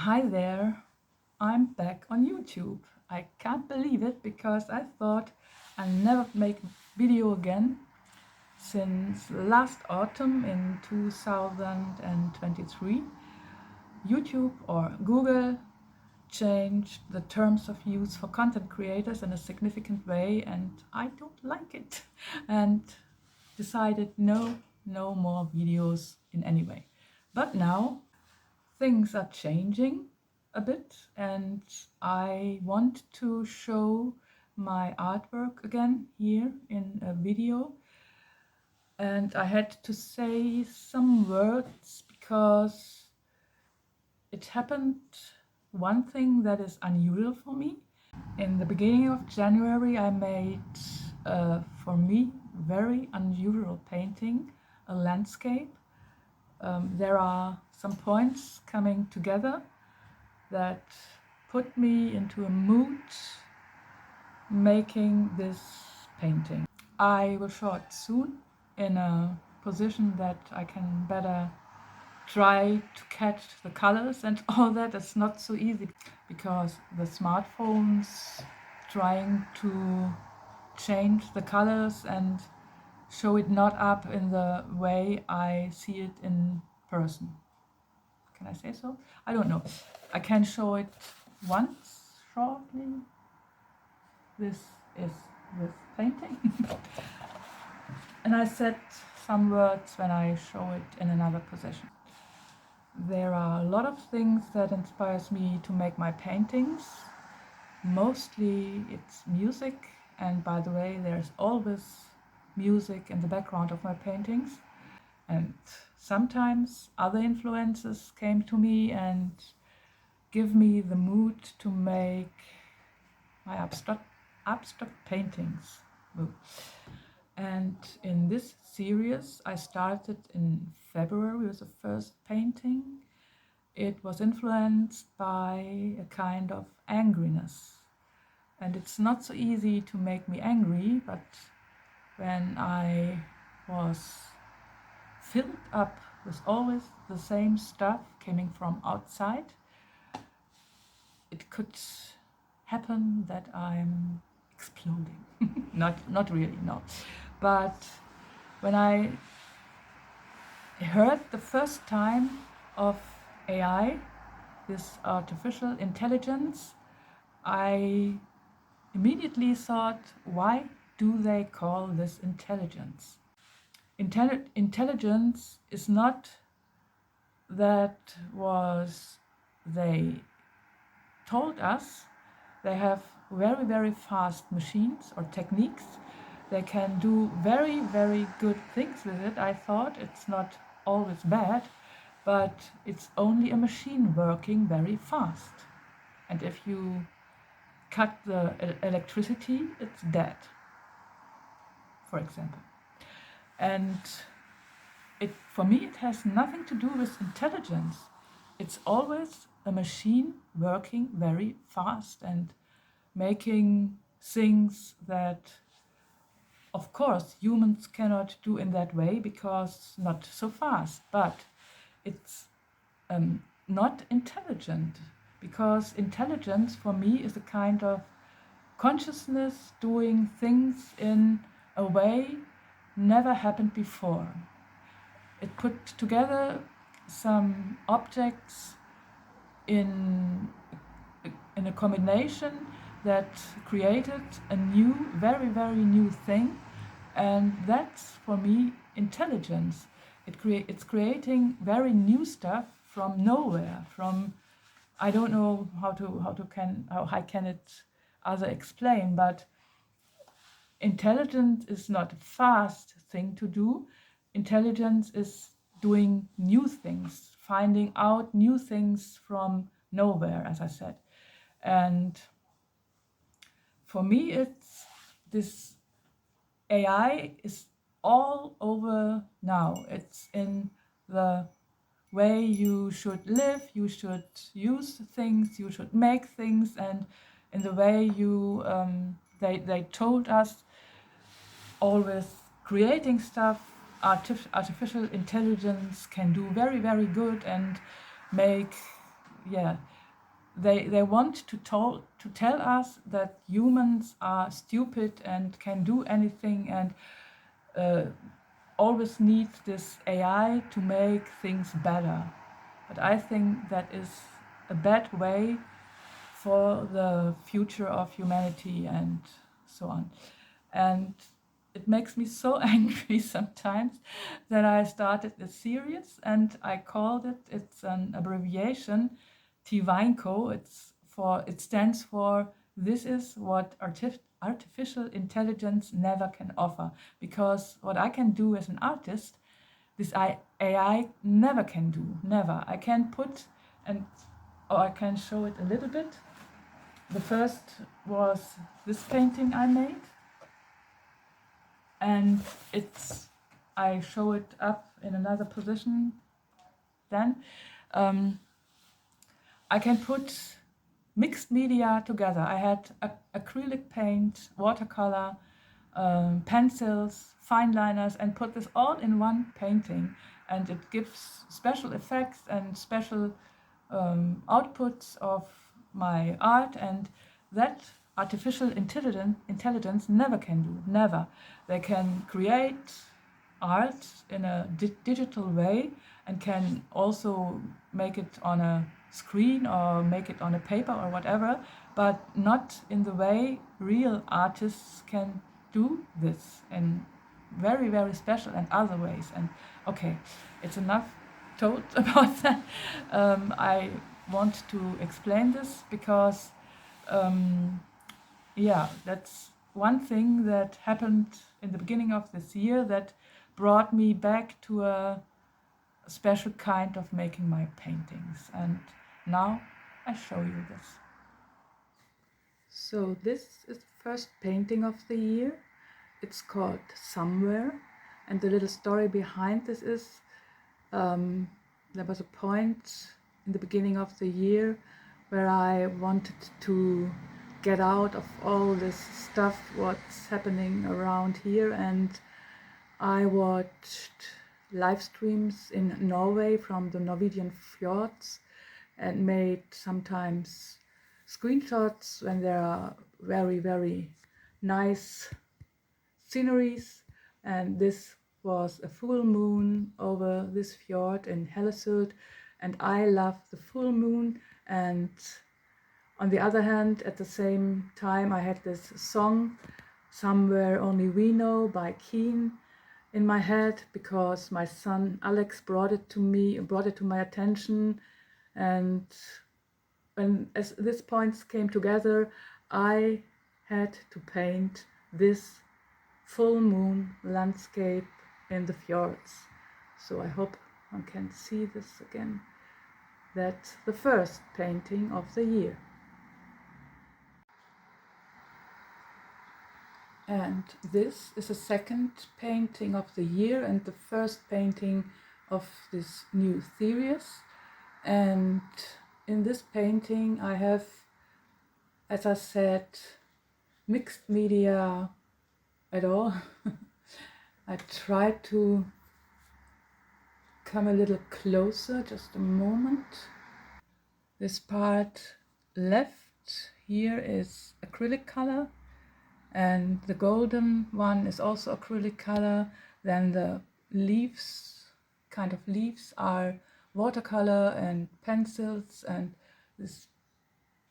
Hi there, I'm back on YouTube. I can't believe it because I thought I'll never make video again since last autumn in 2023. YouTube or Google changed the terms of use for content creators in a significant way and I don't like it and decided no more videos in any way. But now things are changing a bit and I want to show my artwork again here in a video, and I had to say some words because it happened one thing that is unusual for me. In the beginning of January I made for me very unusual painting, a landscape. There are some points coming together that put me into a mood making this painting. I will show it soon in a position that I can better try to catch the colors, and all that is not so easy because the smartphones trying to change the colors and show it not up in the way I see it in person. Can I say so? I don't know. I can show it once shortly. This is this painting. And I said some words when I show it in another position. There are a lot of things that inspires me to make my paintings. Mostly it's music, and by the way, there's always music in the background of my paintings. And sometimes other influences came to me and give me the mood to make my abstract paintings. And in this series I started in February with the first painting. It was influenced by a kind of angriness, and it's not so easy to make me angry, but when I was filled up with always the same stuff coming from outside, it could happen that I'm exploding. not really, no. But when I heard the first time of AI, this artificial intelligence, I immediately thought, why do they call this intelligence? Intelligence is not that was they told us. They have very fast machines or techniques. They can do very good things with it. I thought it's not always bad, but it's only a machine working very fast. And if you cut the electricity, it's dead, for example. And for me, it has nothing to do with intelligence. It's always a machine working very fast and making things that, of course, humans cannot do in that way because not so fast. But it's not intelligent, because intelligence for me is a kind of consciousness doing things in a way never happened before. It put together some objects in a combination that created a new, very new thing, and that's for me intelligence. It's creating very new stuff from nowhere. From I don't know how I can it other explain, but intelligence is not a fast thing to do. Intelligence is doing new things, finding out new things from nowhere, as I said. And for me, it's this AI is all over now. It's in the way you should live, you should use things, you should make things, and in the way you they told us always creating stuff. Artificial intelligence can do very good and make they want to tell us that humans are stupid and can do anything, and always need this AI to make things better. But I think that is a bad way for the future of humanity and so on. And it makes me so angry sometimes that I started a series, and I called it, it's an abbreviation, TVINCO. It stands for "This is what artificial intelligence never can offer." Because what I can do as an artist, this AI never can do, never. I can put, or I can show it a little bit. The first was this painting I made, and I show it up in another position then. I can put mixed media together. I had acrylic paint, watercolor, pencils, fine liners, and put this all in one painting, and it gives special effects and special outputs of my art, and that artificial intelligence never can do, never. They can create art in a digital way and can also make it on a screen or make it on a paper or whatever, but not in the way real artists can do this in very, very special and other ways. And okay, it's enough told about that. I want to explain this because yeah, that's one thing that happened in the beginning of this year that brought me back to a special kind of making my paintings. And now I show you this. So this is the first painting of the year. It's called Somewhere. And the little story behind this is there was a point in the beginning of the year where I wanted to get out of all this stuff, what's happening around here, and I watched live streams in Norway from the Norwegian fjords and made sometimes screenshots when there are very, very nice sceneries. And this was a full moon over this fjord in Hellesund, and I love the full moon. And on the other hand, at the same time, I had this song, Somewhere Only We Know by Keane, in my head, because my son Alex brought it to my attention. And as these points came together, I had to paint this full moon landscape in the fjords. So I hope one can see this again. That's the first painting of the year. And this is the second painting of the year and the first painting of this new series. And in this painting I have, as I said, mixed media at all. I try to come a little closer, just a moment. This part left here is acrylic color, and the golden one is also acrylic color. Then the leaves, kind of leaves, are watercolor and pencils, and this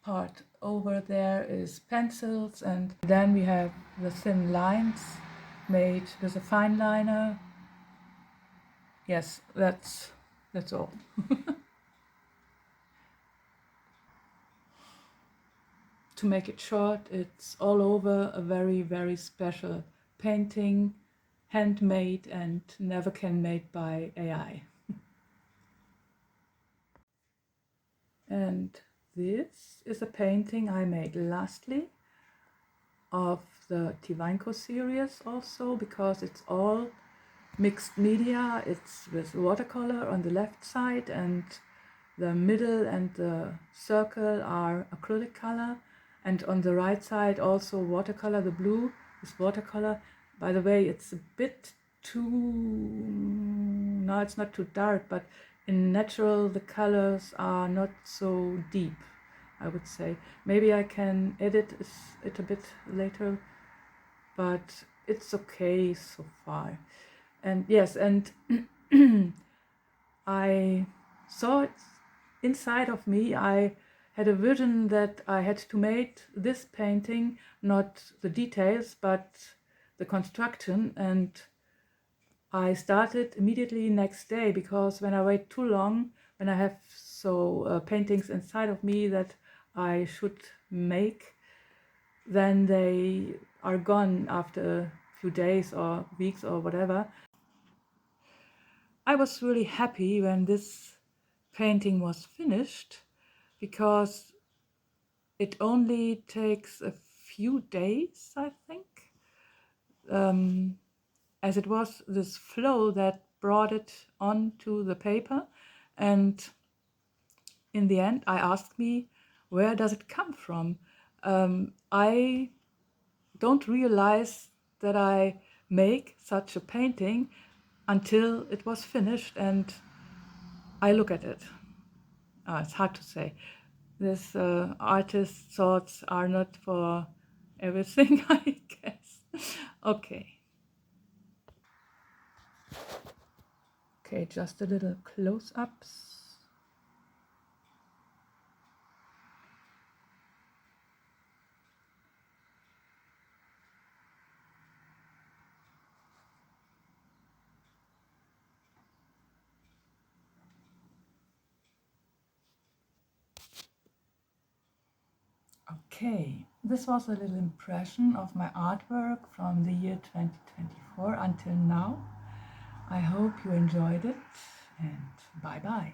part over there is pencils, and then we have the thin lines made with a fine liner. Yes, that's all. To make it short, it's all over a very, very special painting, handmade and never can made by AI. And this is a painting I made lastly of the TVINCO series also, because it's all mixed media. It's with watercolor on the left side, and the middle and the circle are acrylic color, and on the right side also watercolor. The blue is watercolor. By the way, it's a bit too, no, it's not too dark, but in natural the colors are not so deep. I would say. Maybe I can edit it a bit later, but it's okay so far. And yes, and I saw it inside of me. I had a vision that I had to make this painting, not the details, but the construction, and I started immediately next day, because when I wait too long, when I have paintings inside of me that I should make, then they are gone after a few days or weeks or whatever. I was really happy when this painting was finished, because it only takes a few days, I think, as it was this flow that brought it onto the paper. And in the end, I asked me, where does it come from? I don't realize that I make such a painting until it was finished and I look at it. It's hard to say. This artist's thoughts are not for everything, I guess. Okay. Okay, just a little close-ups. Okay, this was a little impression of my artwork from the year 2024 until now. I hope you enjoyed it, and bye bye.